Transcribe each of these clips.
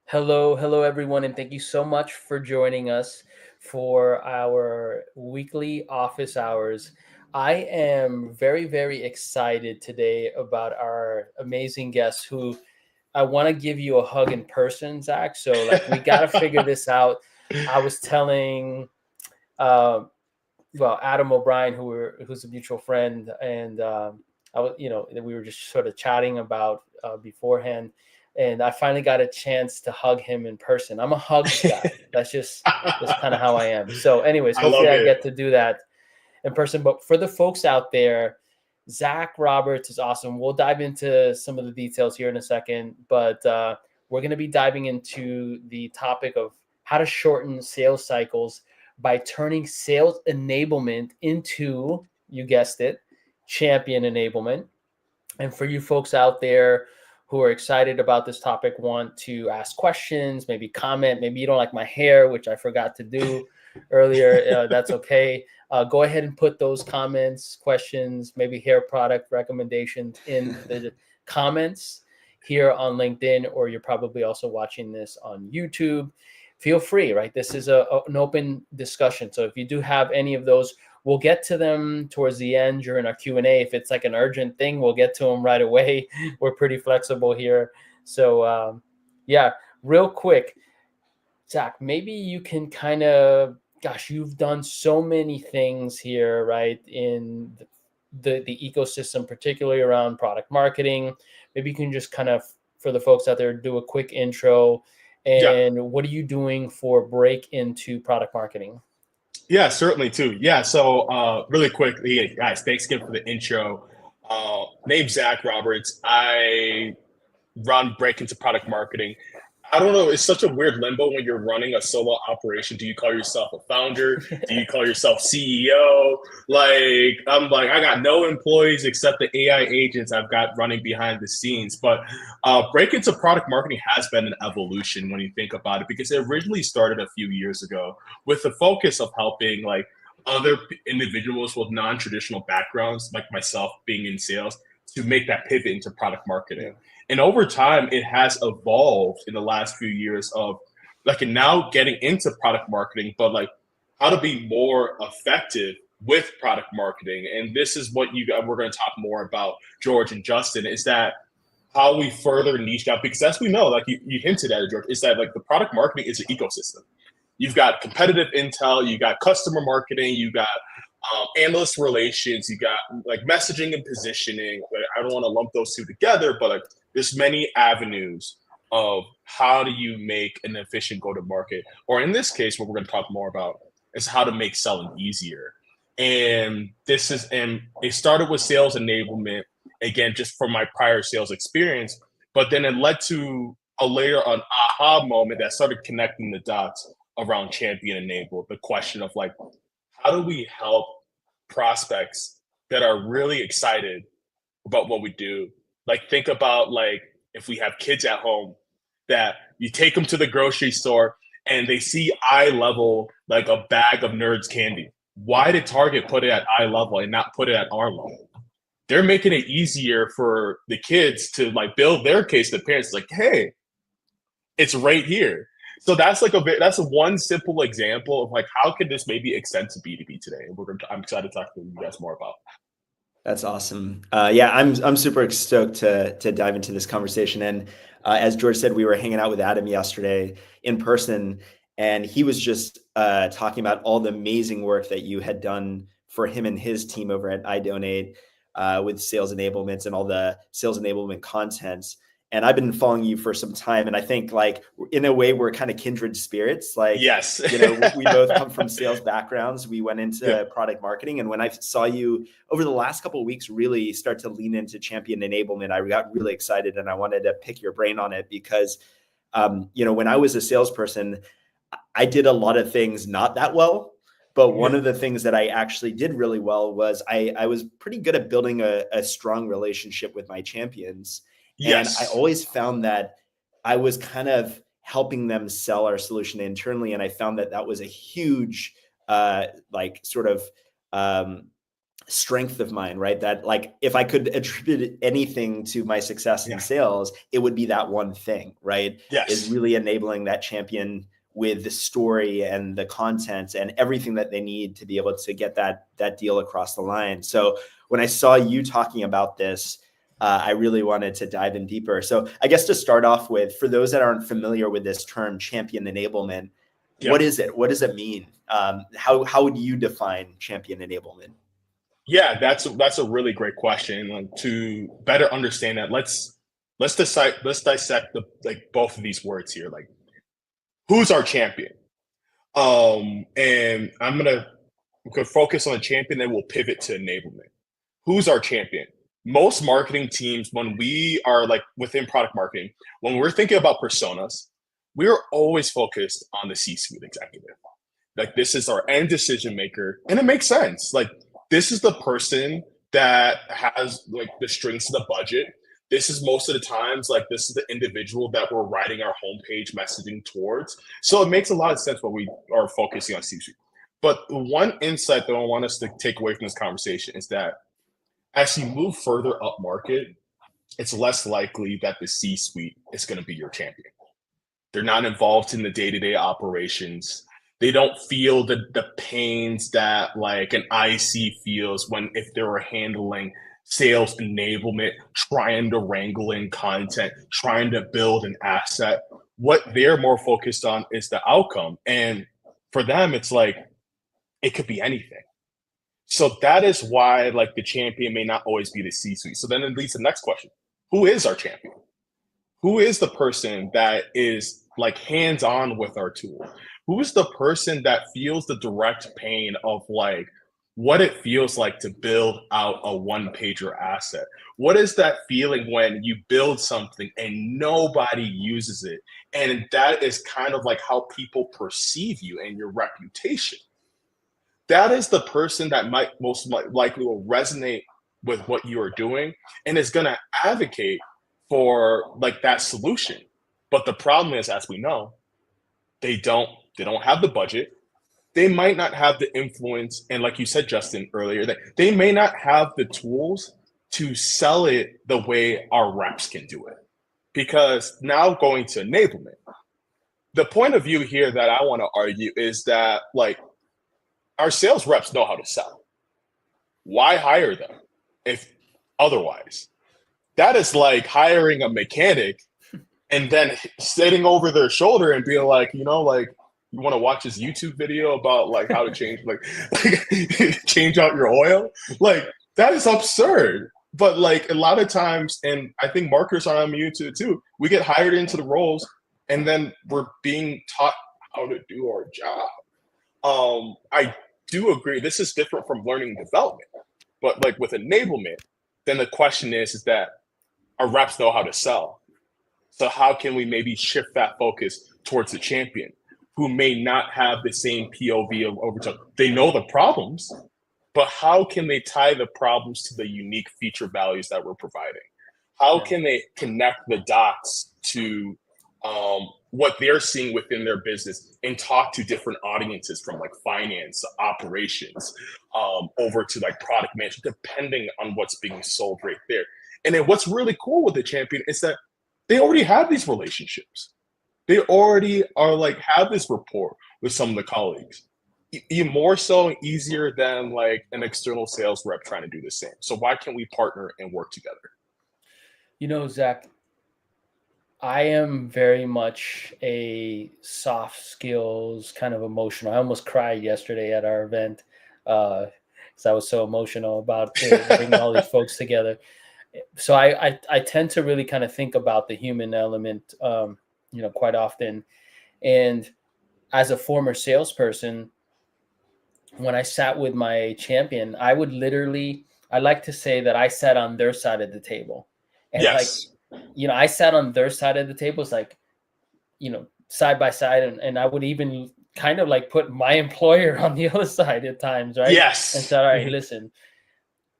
Hello, everyone, and thank you so much for joining us for our weekly office hours. I am very excited today about our amazing guest who I want to give you a hug in person, Zach. So, we got to figure this out. I was telling, uh, Adam O'Brien, who's a mutual friend, and we were just sort of chatting about beforehand, and I finally got a chance to hug him in person. I'm a hugs guy. That's kind of how I am. So, anyways, I hopefully love I it. get to do that in person. But for the folks out there, Zach Roberts is awesome. We'll dive into some of the details here in a second, but we're going to be diving into the topic of how to shorten sales cycles by turning sales enablement into, you guessed it, champion enablement. And for you folks out there who are excited about this topic, want to ask questions, maybe comment, maybe you don't like my hair, which I forgot to do earlier, that's okay. Go ahead and put those comments, questions, maybe hair product recommendations in the comments here on LinkedIn, or you're probably also watching this on YouTube. Feel free, right? This is an open discussion. So if you do have any of those, we'll get to them towards the end during our Q&A. If it's like an urgent thing, we'll get to them right away. We're pretty flexible here. So, yeah, real quick, Zach, maybe you can kind of, gosh, you've done so many things here, right, in the ecosystem, particularly around product marketing. Maybe you can just kind of, for the folks out there, do a quick intro. Yeah, And what are you doing for break into product marketing? yeah, certainly too. Yeah, so really quickly, guys, thanks again for the intro. Name's Zach Roberts. I run break into product marketing. I don't know. It's such a weird limbo when you're running a solo operation. Do you call yourself a founder? Do you call yourself CEO? I'm like, I got no employees except the AI agents I've got running behind the scenes. But break into product marketing has been an evolution when you think about it, because it originally started a few years ago with the focus of helping other individuals with non-traditional backgrounds, like myself being in sales, to make that pivot into product marketing. Yeah. And over time, it has evolved in the last few years of and now getting into product marketing, but how to be more effective with product marketing. And this is what we're going to talk more about, George and Justin, is that how we further niche out, because as we know, you hinted at it, George, is that the product marketing is an ecosystem. You've got competitive intel, you got customer marketing, you got analyst relations, you got messaging and positioning. I don't want to lump those two together, but there's many avenues of how do you make an efficient go-to-market, or in this case, what we're going to talk more about is how to make selling easier. And it started with sales enablement, again, just from my prior sales experience, but then it led to a later an aha moment that started connecting the dots around champion enabled. The question of how do we help prospects that are really excited about what we do? Think about if we have kids at home, that you take them to the grocery store and they see eye level, a bag of Nerds candy. Why did Target put it at eye level and not put it at arm level? They're making it easier for the kids to build their case to the parents. Hey, it's right here. So that's one simple example of how can this maybe extend to B2B today. And I'm excited to talk to you guys more about. That's awesome. Yeah, I'm super stoked to dive into this conversation. And as George said, we were hanging out with Adam yesterday in person, and he was just talking about all the amazing work that you had done for him and his team over at iDonate with sales enablements and all the sales enablement content. And I've been following you for some time, and I think in a way we're kind of kindred spirits. Yes, we both come from sales backgrounds. We went into product marketing, and when I saw you over the last couple of weeks really start to lean into champion enablement, I got really excited, and I wanted to pick your brain on it because, when I was a salesperson, I did a lot of things not that well. But one of the things that I actually did really well was I was pretty good at building a strong relationship with my champions. Yes. And I always found that I was kind of helping them sell our solution internally. And I found that was a huge, strength of mine, right? That like, if I could attribute anything to my success in sales, it would be that one thing, right? Yes. Is really enabling that champion with the story and the content and everything that they need to be able to get that deal across the line. So when I saw you talking about this, I really wanted to dive in deeper. So I guess to start off with, for those that aren't familiar with this term, champion enablement, what is it? What does it mean? How would you define champion enablement? Yeah, that's a really great question. Like, to better understand that, let's dissect the both of these words here. Like, who's our champion? And we could focus on the champion, then we'll pivot to enablement. Who's our champion? Most marketing teams, when we are like within product marketing, when we're thinking about personas, we're always focused on the C-suite executive. Like, this is our end decision maker, and it makes sense. Like, this is the person that has like the strings to the budget. This is most of the times, like, this is the individual that we're writing our homepage messaging towards. So it makes a lot of sense when we are focusing on C-suite. But one insight that I want us to take away from this conversation is that as you move further up market, it's less likely that the C-suite is going to be your champion. They're not involved in the day-to-day operations. They don't feel the pains that like an IC feels if they were handling sales enablement, trying to wrangle in content, trying to build an asset. What they're more focused on is the outcome. And for them, it's like, it could be anything. So that is why like the champion may not always be the C-suite. So then it leads to the next question. Who is our champion? Who is the person that is like hands-on with our tool? Who is the person that feels the direct pain of like what it feels like to build out a one-pager asset? What is that feeling when you build something and nobody uses it? And that is kind of like how people perceive you and your reputation. That is the person that might most likely will resonate with what you are doing and is going to advocate for like that solution. But the problem is, as we know, they don't have the budget. They might not have the influence. And like you said, Justin, earlier, that they may not have the tools to sell it the way our reps can do it. Because now going to enablement, the point of view here that I want to argue is that like our sales reps know how to sell. Why hire them if otherwise? That is like hiring a mechanic and then sitting over their shoulder and being like, you know, like, you want to watch this YouTube video about like how to change, like change out your oil? Like, that is absurd. But like a lot of times, and I think marketers are immune to it too, we get hired into the roles and then we're being taught how to do our job. I do agree this is different from learning and development, but like with enablement, then the question is that our reps know how to sell. So how can we maybe shift that focus towards the champion who may not have the same POV of overtime? They know the problems, but how can they tie the problems to the unique feature values that we're providing? How can they connect the dots to what they're seeing within their business and talk to different audiences from like finance, operations, over to like product management, depending on what's being sold right there. And then what's really cool with the champion is that they already have these relationships. They already are like have this rapport with some of the colleagues. Even more so and easier than like an external sales rep trying to do the same. So why can't we partner and work together? You know, Zach, I am very much a soft skills kind of emotional. I almost cried yesterday at our event because I was so emotional about bringing all these folks together. So I tend to really kind of think about the human element, quite often. And as a former salesperson, when I sat with my champion, I like to say that I sat on their side of the table. And yes. I sat on their side of the table. It's like, side by side. And I would even kind of like put my employer on the other side at times, right? Yes. And so, all right, listen,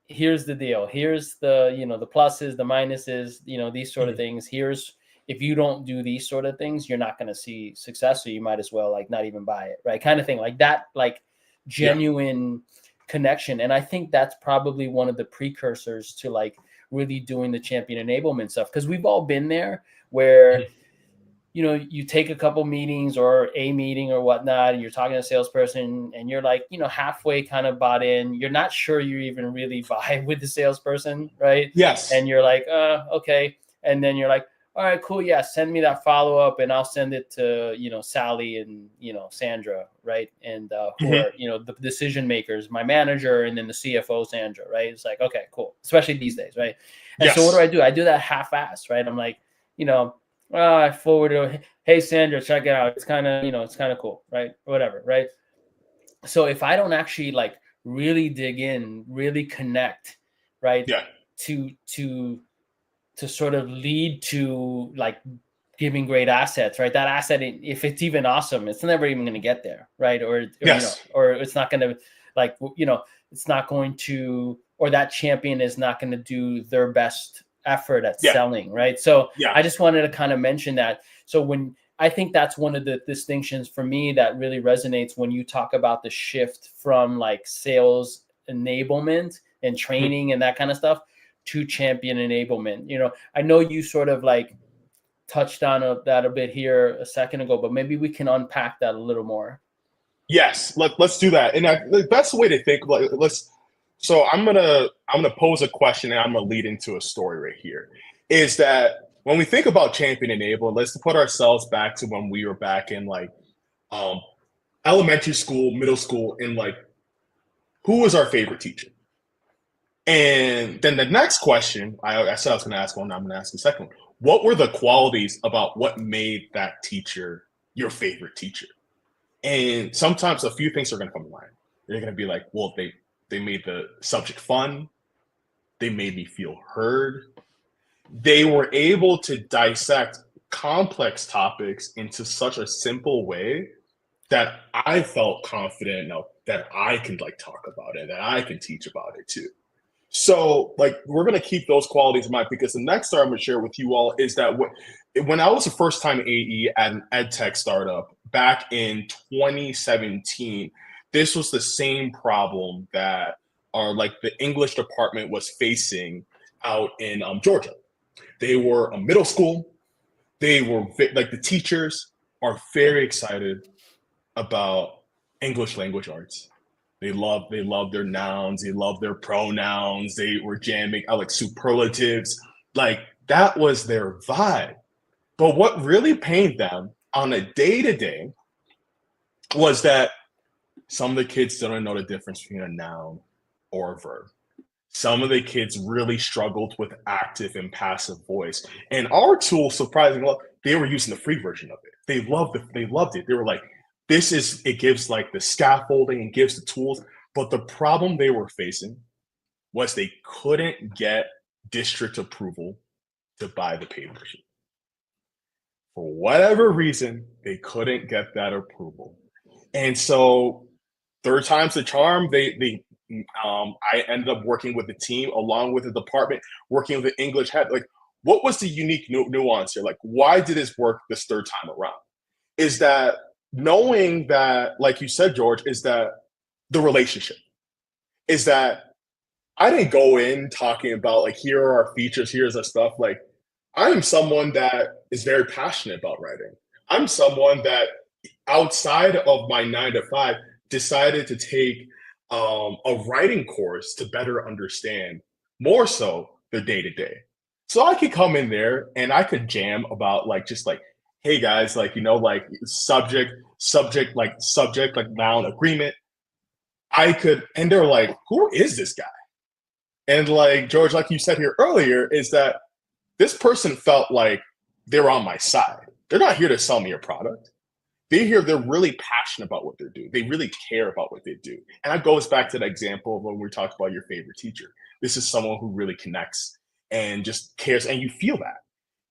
here's the deal. Here's the, the pluses, the minuses, these sort of things. If you don't do these sort of things, you're not going to see success. So you might as well like not even buy it, right? Kind of thing like that, like genuine connection. And I think that's probably one of the precursors to like really doing the champion enablement stuff, because we've all been there where you know, you take a couple meetings or a meeting or whatnot, and you're talking to a salesperson and you're like, you know, halfway kind of bought in. You're not sure you even really vibe with the salesperson, right? Yes. And you're like, okay. And then you're like, all right, cool. Yeah, send me that follow-up and I'll send it to, you know, Sally and, you know, Sandra, right? And who are, you know, the decision makers, my manager, and then the CFO, Sandra, right? It's like, okay, cool. Especially these days, right? And so what do? I do that half-assed, right? I'm like, you know, I forwarded, hey, Sandra, check it out. It's kind of, you know, it's kind of cool, right? Whatever, right? So if I don't actually like really dig in, really connect, right? Yeah. To sort of lead to like giving great assets, right? That asset, if it's even awesome, it's never even going to get there, right? Or you know, or it's not going to like, you know, it's not going to, or that champion is not going to do their best effort at selling, right? So I just wanted to kind of mention that. So when I think that's one of the distinctions for me that really resonates when you talk about the shift from like sales enablement and training and that kind of stuff to champion enablement. You know, I know you sort of like touched on that a bit here a second ago, but maybe we can unpack that a little more. Yes, let's do that. And the best way to think, like, so I'm gonna pose a question and I'm gonna lead into a story right here. Is that when we think about champion enable, let's put ourselves back to when we were back in like elementary school, middle school, and like who was our favorite teacher? And then the next question, I said I was gonna ask one, I'm gonna ask the second one. What were the qualities about what made that teacher your favorite teacher? And sometimes a few things are gonna come to mind. They're gonna be like, well, they made the subject fun. They made me feel heard. They were able to dissect complex topics into such a simple way that I felt confident enough that I can like talk about it, that I can teach about it too. So like we're gonna keep those qualities in mind, because the next story I'm gonna share with you all is that when I was a first-time AE at an ed tech startup back in 2017, this was the same problem that the English department was facing out in Georgia. They were a middle school. They were like the teachers are very excited about English language arts. They love their nouns. They love their pronouns. They were jamming out like superlatives. Like that was their vibe. But what really pained them on a day-to-day was that some of the kids didn't know the difference between a noun or a verb. Some of the kids really struggled with active and passive voice. And our tool, surprisingly, they were using the free version of it. They loved it. They were like, it gives like the scaffolding and gives the tools. But the problem they were facing was they couldn't get district approval to buy the paid version. For whatever reason, they couldn't get that approval. And so third time's the charm. I ended up working with the team along with the department, working with the English head. Like, what was the unique nuance here? Like, why did this work this third time around? Is that knowing that, like you said, George, is that the relationship is that I didn't go in talking about like, here are our features, here's our stuff. Like, I am someone that is very passionate about writing. I'm someone that outside of my 9 to 5 decided to take a writing course to better understand more so the day-to-day. So I could come in there and I could jam about like, just like, hey guys, like, you know, like subject, like noun agreement. And they're like, who is this guy? And like, George, like you said here earlier, is that this person felt like they're on my side. They're not here to sell me a product. They're really passionate about what they do. They really care about what they do. And that goes back to the example of when we talked about your favorite teacher. This is someone who really connects and just cares, and you feel that.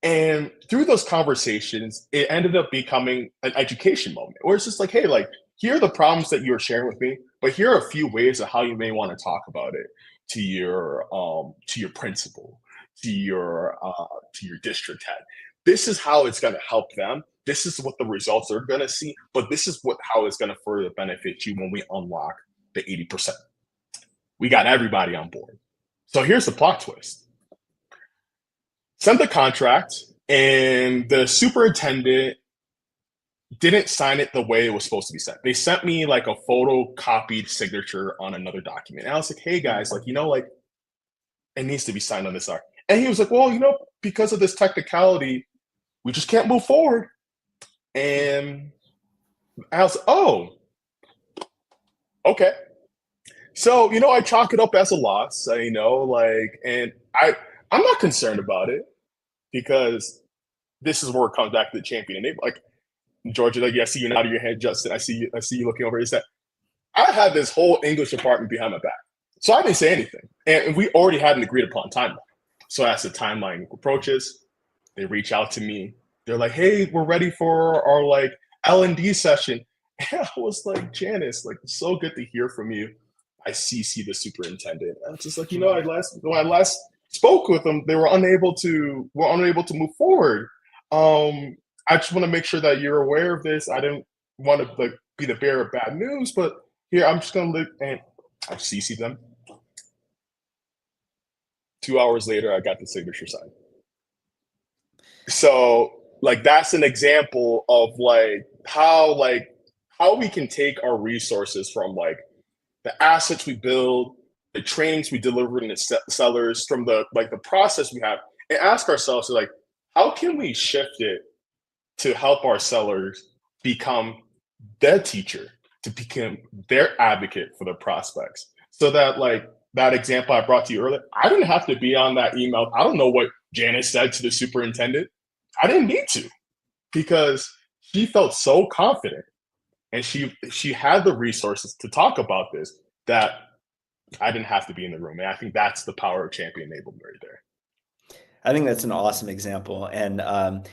And through those conversations, it ended up becoming an education moment where it's just like, hey, like, here are the problems that you're sharing with me, but here are a few ways of how you may want to talk about it to your principal, to your district head. This is how it's going to help them. This is what the results they're going to see, but this is how it's going to further benefit you when we unlock the 80%. We got everybody on board. So here's the plot twist. Sent the contract, and the superintendent didn't sign it the way it was supposed to be sent. They sent me like a photocopied signature on another document. And I was like, hey guys, like, like it needs to be signed on this document. And he was like, well, because of this technicality, we just can't move forward. And I was like, oh, okay. So, I chalk it up as a loss, and I'm not concerned about it because this is where it comes back to the champion enablement. Like, Georgia, like, I see you nodding your head, Justin. I see you looking over. Is that I had this whole English department behind my back, so I didn't say anything, and we already had an agreed upon timeline. So as the timeline approaches, they reach out to me. They're like, "Hey, we're ready for our like L&D session." And I was like, "Janice, like, it's so good to hear from you." I CC the superintendent. I was just like, when I last spoke with them, they were unable to move forward. I just want to make sure that you're aware of this. I didn't want to like be the bearer of bad news, but here I'm just gonna look, and I CC them. 2 hours later, I got the signature signed. So like that's an example of how we can take our resources from like the assets we build, the trainings we deliver to the sellers, from the process we have, and ask ourselves like, how can we shift it to help our sellers become their teacher, to become their advocate for their prospects, so that like that example I brought to you earlier, I didn't have to be on that email. I don't know what Janice said to the superintendent. I didn't need to, because she felt so confident and she had the resources to talk about this that I didn't have to be in the room. And I think that's the power of champion enablement right there. I think that's an awesome example. And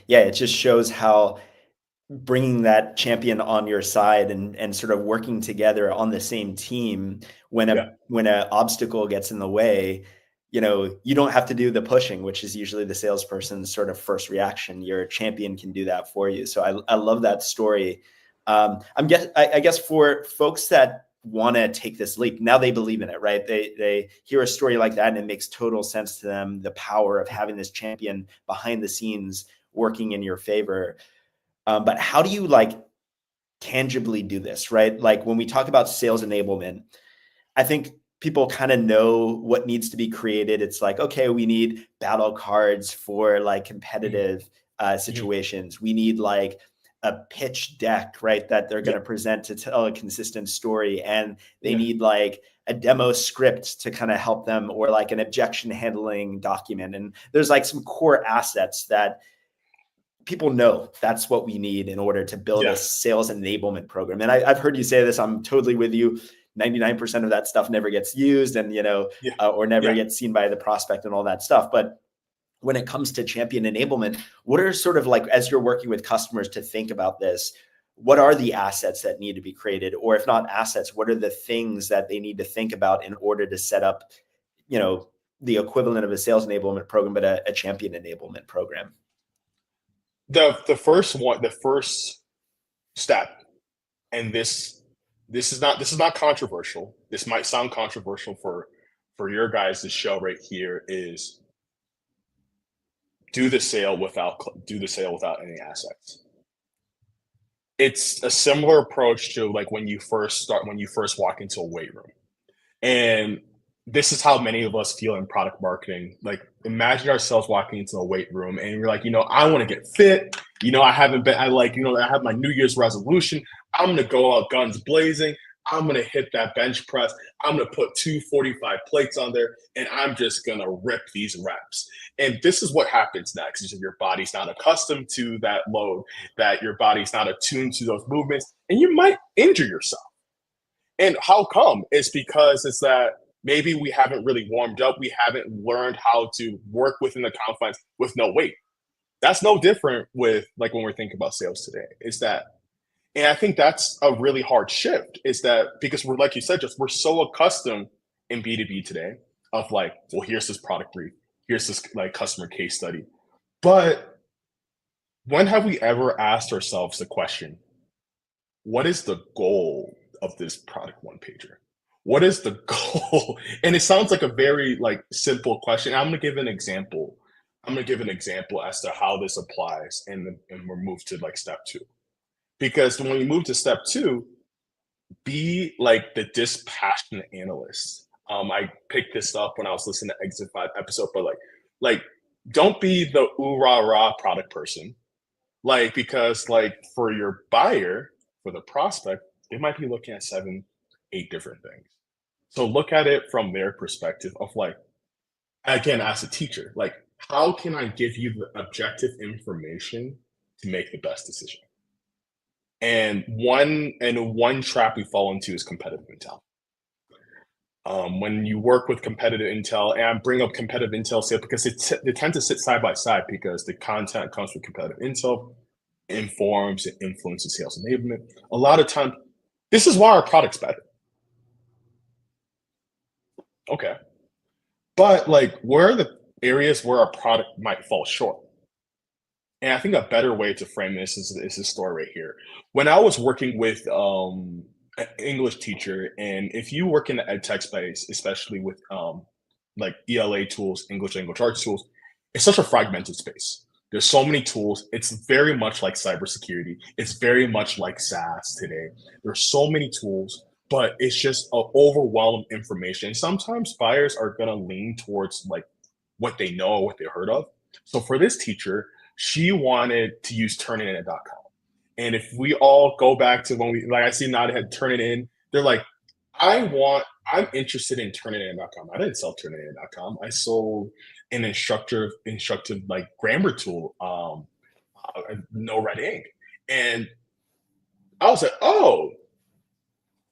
it just shows how bringing that champion on your side and sort of working together on the same team when an obstacle gets in the way, you don't have to do the pushing, which is usually the salesperson's sort of first reaction. Your champion can do that for you. So I love that story. I guess for folks that want to take this leap, now they believe in it, right? They hear a story like that and it makes total sense to them, the power of having this champion behind the scenes working in your favor. But how do you tangibly do this, right? Like when we talk about sales enablement, I think people kind of know what needs to be created. It's like, okay, we need battle cards for like competitive situations. We need like a pitch deck, right, that they're going to present to tell a consistent story. And they need like a demo script to kind of help them, or like an objection handling document. And there's like some core assets that people know that's what we need in order to build a sales enablement program. And I've heard you say this, I'm totally with you. 99% of that stuff never gets used and, or never gets seen by the prospect and all that stuff. But when it comes to champion enablement, what are sort of like, as you're working with customers to think about this, what are the assets that need to be created? Or if not assets, what are the things that they need to think about in order to set up, the equivalent of a sales enablement program, but a champion enablement program? The first step, and this is not controversial. This might sound controversial for your guys' show right here, is do the sale without any assets. It's a similar approach to like when you first walk into a weight room. And this is how many of us feel in product marketing. Like, imagine ourselves walking into a weight room and you're like, I want to get fit. I have my New Year's resolution. I'm going to go out guns blazing. I'm going to hit that bench press. I'm going to put 245 plates on there, and I'm just going to rip these reps. And this is what happens next, is your body's not accustomed to that load, that your body's not attuned to those movements, and you might injure yourself. And how come? It's because it's that maybe we haven't really warmed up. We haven't learned how to work within the confines with no weight. That's no different with like when we're thinking about sales today. Is that, and I think that's a really hard shift, is that because we're, like you said, we're so accustomed in B2B today of like, well, here's this product brief, here's this like customer case study. But when have we ever asked ourselves the question, what is the goal of this product one pager? what is the goal? And it sounds like a very like simple question. I'm gonna give an example. I'm gonna give an example as to how this applies, and we'll move to like step two. Because when we move to step two, be like the dispassionate analyst. I picked this up when I was listening to Exit 5 episode, but like don't be the ooh rah rah product person. Like, because like for your buyer, for the prospect, they might be looking at 7, 8 different things. So look at it from their perspective of like, again, as a teacher, like how can I give you the objective information to make the best decision? And one trap we fall into is competitive intel. When you work with competitive intel, and I bring up competitive intel sales because they tend to sit side by side because the content comes from competitive intel, informs and influences sales enablement. A lot of times, this is why our product's better. Okay. But like, where are the areas where our product might fall short? And I think a better way to frame this is this story right here. When I was working with an English teacher, and if you work in the ed tech space, especially with like ELA tools, English language arts tools, it's such a fragmented space. There's so many tools. It's very much like cybersecurity. It's very much like SaaS today. There's so many tools, but it's just an overwhelming information. Sometimes buyers are gonna lean towards like what they know, what they heard of. So for this teacher, she wanted to use turnitin.com. And if we all go back to when we, like I see now they had Turnitin, they're like, I'm interested in turnitin.com. I didn't sell turnitin.com. I sold an instructive like grammar tool, no red ink. And I was like, oh,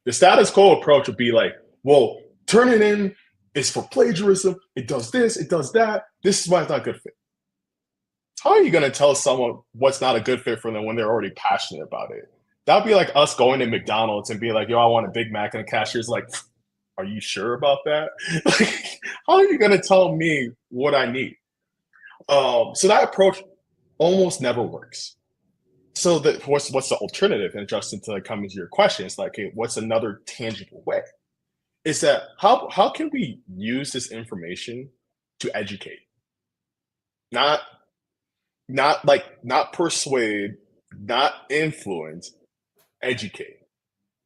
the status quo approach would be like, well, Turnitin is for plagiarism. It does this, it does that. This is why it's not a good fit. How are you going to tell someone what's not a good fit for them when they're already passionate about it? That'd be like us going to McDonald's and be like, yo, I want a Big Mac. And the cashier's like, are you sure about that? Like, how are you going to tell me what I need? So that approach almost never works. So what's the alternative? And Justin, to like come into your question, it's like, hey, what's another tangible way? Is that how can we use this information to educate? Not persuade, not influence, educate.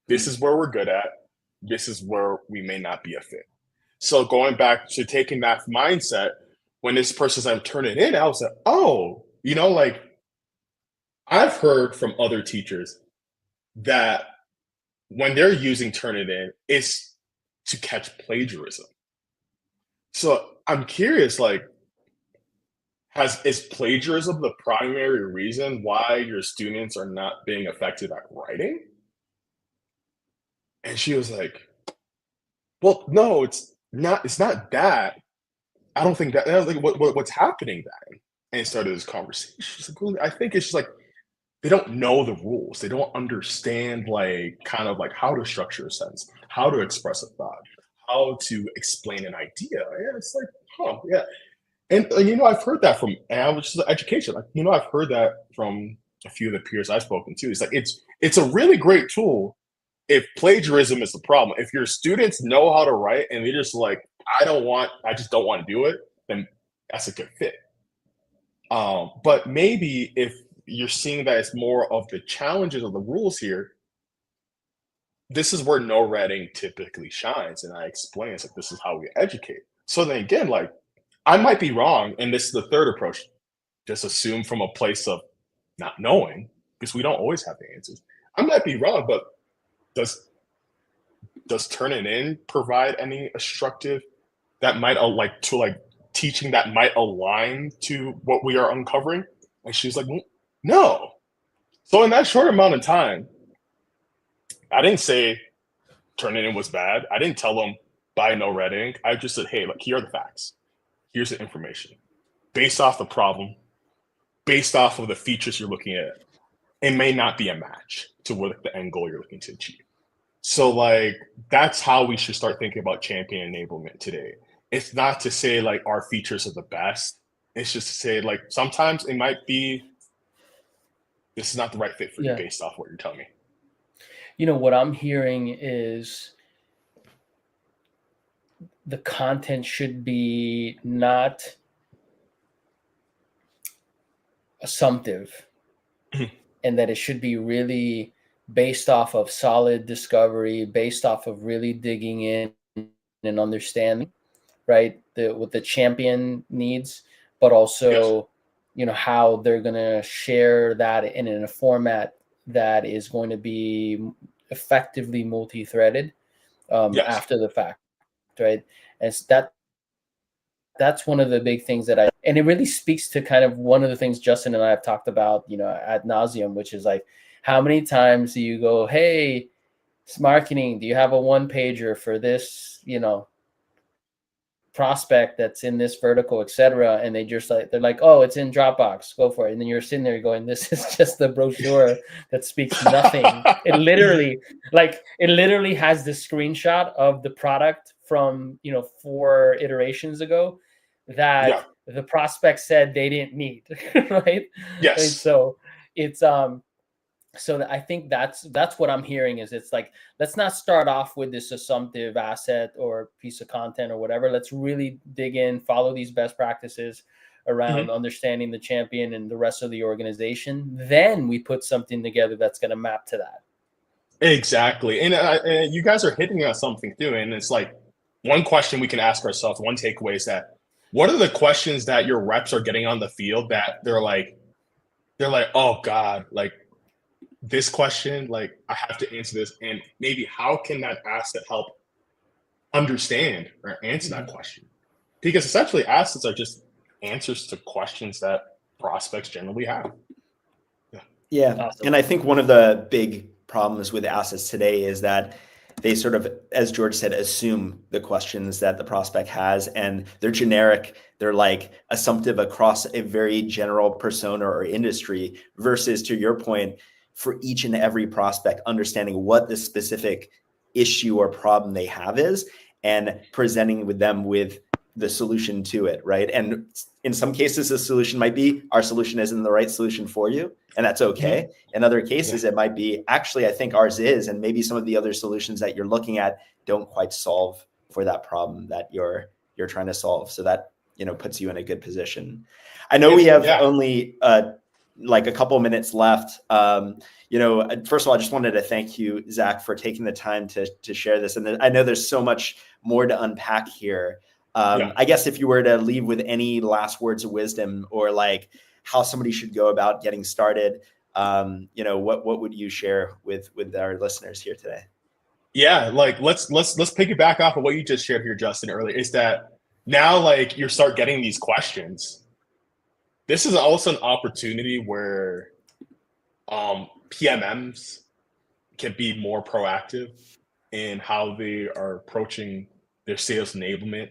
This is where we're good at. This is where we may not be a fit. So going back to taking that mindset, when this person said, I'm turning in, I was like, oh, like I've heard from other teachers that when they're using Turnitin, it's to catch plagiarism. So I'm curious, like, is plagiarism the primary reason why your students are not being effective at writing? And she was like, well, no, it's not that. I don't think that. And I was like, what's happening then? And it started this conversation. She's like, well, I think it's just like they don't know the rules. They don't understand like kind of like how to structure a sentence, how to express a thought, how to explain an idea. And it's like, huh, yeah. And I've heard that from, which is education. Like, I've heard that from a few of the peers I've spoken to. It's like it's a really great tool if plagiarism is the problem. If your students know how to write and they're just like, I just don't want to do it, then that's a good fit. But maybe if you're seeing that it's more of the challenges of the rules here, this is where no reading typically shines. And I explain it's like this is how we educate. So then again, like, I might be wrong, and this is the third approach. Just assume from a place of not knowing, because we don't always have the answers. I might be wrong, but does Turnitin provide any instructive that might teaching that might align to what we are uncovering? And she's like, no. So in that short amount of time, I didn't say Turnitin was bad. I didn't tell them buy no red ink. I just said, hey, look, here are the facts. Here's the information. Based off the problem, based off of the features you're looking at, it may not be a match to what the end goal you're looking to achieve. So like, that's how we should start thinking about champion enablement today. It's not to say like our features are the best. It's just to say like, sometimes it might be, this is not the right fit for you based off what you're telling me. What I'm hearing is the content should be not assumptive, and that it should be really based off of solid discovery, based off of really digging in and understanding, right, what the champion needs, but also, how they're going to share that in a format that is going to be effectively multi-threaded after the fact, right? And that's one of the big things and it really speaks to kind of one of the things Justin and I have talked about, ad nauseum, which is like, how many times do you go, hey, it's marketing, do you have a one pager for this, prospect that's in this vertical, etc. And they're like, oh, it's in Dropbox, go for it. And then you're sitting there going, this is just the brochure that speaks nothing. It literally has the screenshot of the product from 4 iterations ago that the prospect said they didn't need. Right. Yes. And so it's so I think that's what I'm hearing is, it's like, let's not start off with this assumptive asset or piece of content or whatever. Let's really dig in, follow these best practices around understanding the champion and the rest of the organization. Then we put something together that's going to map to that. Exactly. And you guys are hitting on something too. And it's like, one question we can ask ourselves, one takeaway is that, what are the questions that your reps are getting on the field that they're like, oh God, like, this question, like, I have to answer this, and maybe how can that asset help understand or answer that question? Because essentially assets are just answers to questions that prospects generally have. Yeah. Awesome. And I think one of the big problems with assets today is that they sort of, as George said, assume the questions that the prospect has, and they're generic. They're like assumptive across a very general persona or industry, versus, to your point, for each and every prospect, understanding what the specific issue or problem they have is and presenting with them with the solution to it, right? And in some cases, the solution might be, our solution isn't the right solution for you, and that's okay. In other cases, it might be, actually, I think ours is, and maybe some of the other solutions that you're looking at don't quite solve for that problem that you're trying to solve. So that, puts you in a good position. I know we have only like a couple of minutes left. First of all, I just wanted to thank you, Zach, for taking the time to share this. And I know there's so much more to unpack here. I guess if you were to leave with any last words of wisdom, or like how somebody should go about getting started, what would you share with our listeners here today? Yeah, like let's piggyback off of what you just shared here, Justin, earlier, is that now, like, you start getting these questions. This is also an opportunity where PMMs can be more proactive in how they are approaching their sales enablement,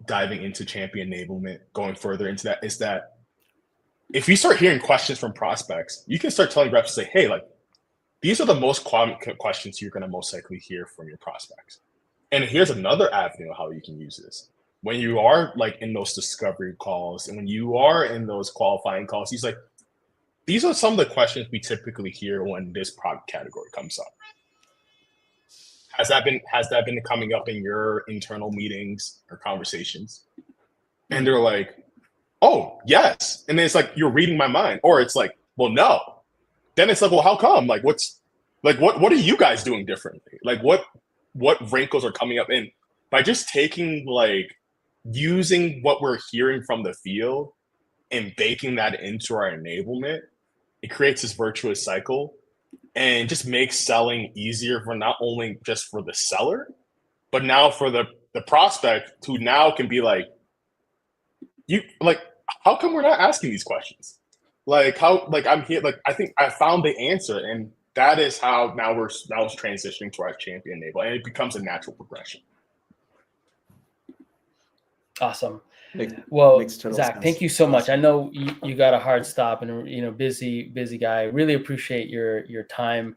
diving into champion enablement, going further into that, is that if you start hearing questions from prospects, you can start telling reps, say, hey, like, these are the most common questions you're going to most likely hear from your prospects. And here's another avenue of how you can use this. When you are like in those discovery calls, and when you are in those qualifying calls, he's like, these are some of the questions we typically hear when this product category comes up. Has that been coming up in your internal meetings or conversations? And they're like, oh, yes. And then it's like, you're reading my mind. Or it's like, well, no. Then it's like, well, how come? Like, what are you guys doing differently? Like, what wrinkles are coming up? And by just taking, like, using what we're hearing from the field and baking that into our enablement, it creates this virtuous cycle and just makes selling easier for not only just for the seller, but now for the prospect, who now can be like, how come we're not asking these questions? Like, how, like, I'm here, like, I think I found the answer, and that is how now it's transitioning to our champion enable, and it becomes a natural progression. Awesome. Well, Zach, sense. thank you so much. I know you got a hard stop, and busy guy. Really appreciate your time.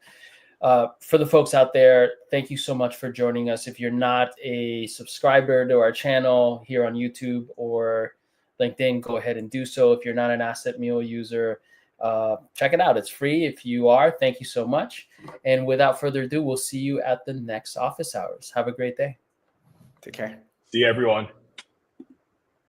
For the folks out there, thank you so much for joining us. If you're not a subscriber to our channel here on YouTube or LinkedIn, go ahead and do so. If you're not an AssetMule user, check it out. It's free. If you are, thank you so much. And without further ado, we'll see you at the next office hours. Have a great day. Take care. See you, everyone.